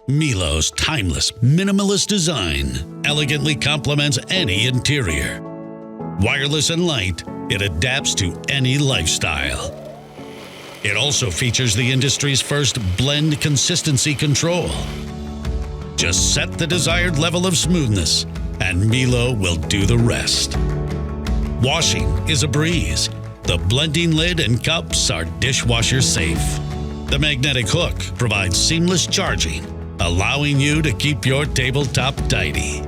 Millo's timeless, minimalist design elegantly complements any interior. Wireless and light, it adapts to any lifestyle. It also features the industry's first blend consistency control. Just set the desired level of smoothness, and Millo will do the rest. Washing is a breeze. The blending lid and cups are dishwasher safe. The magnetic hook provides seamless charging, allowing you to keep your tabletop tidy.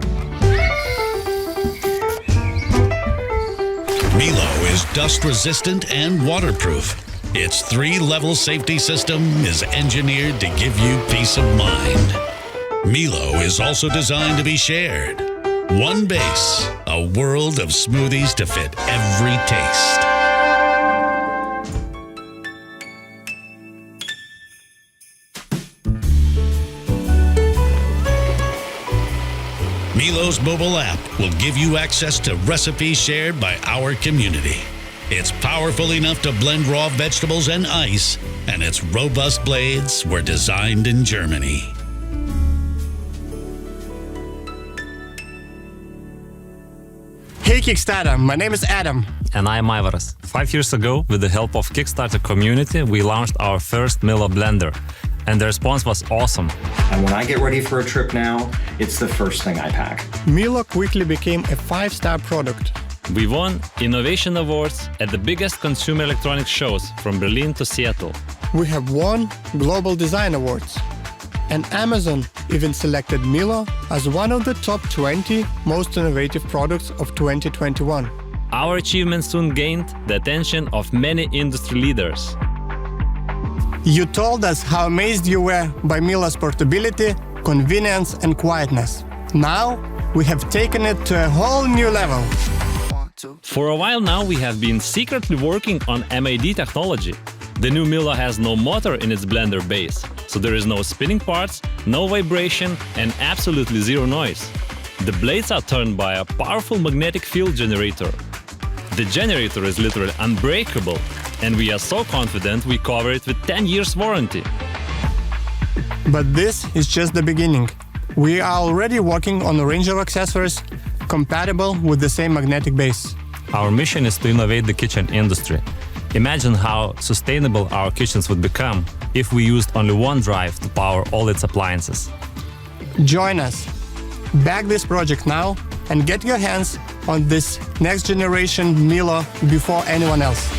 Millo is dust-resistant and waterproof. Its 3-level safety system is engineered to give you peace of mind. Millo is also designed to be shared. One base, a world of smoothies to fit every taste. Millo's mobile app will give you access to recipes shared by our community. It's powerful enough to blend raw vegetables and ice, and its robust blades were designed in Germany. Hey Kickstarter, my name is Adam. And I'm Ivaras. 5 years ago, with the help of Kickstarter community, we launched our first Millo blender. And the response was awesome. And when I get ready for a trip now, it's the first thing I pack. Millo quickly became a 5-star product. We won Innovation Awards at the biggest consumer electronics shows from Berlin to Seattle. We have won Global Design Awards. And Amazon even selected Millo as one of the top 20 most innovative products of 2021. Our achievements soon gained the attention of many industry leaders. You told us how amazed you were by Millo's portability, convenience and quietness. Now, we have taken it to a whole new level. For a while now, we have been secretly working on MID technology. The new Millo has no motor in its blender base, so there is no spinning parts, no vibration and absolutely zero noise. The blades are turned by a powerful magnetic field generator. The generator is literally unbreakable, and we are so confident we cover it with 10 years warranty. But this is just the beginning. We are already working on a range of accessories compatible with the same magnetic base. Our mission is to innovate the kitchen industry. Imagine how sustainable our kitchens would become if we used only one drive to power all its appliances. Join us. Back this project now and get your hands on this next generation Millo before anyone else.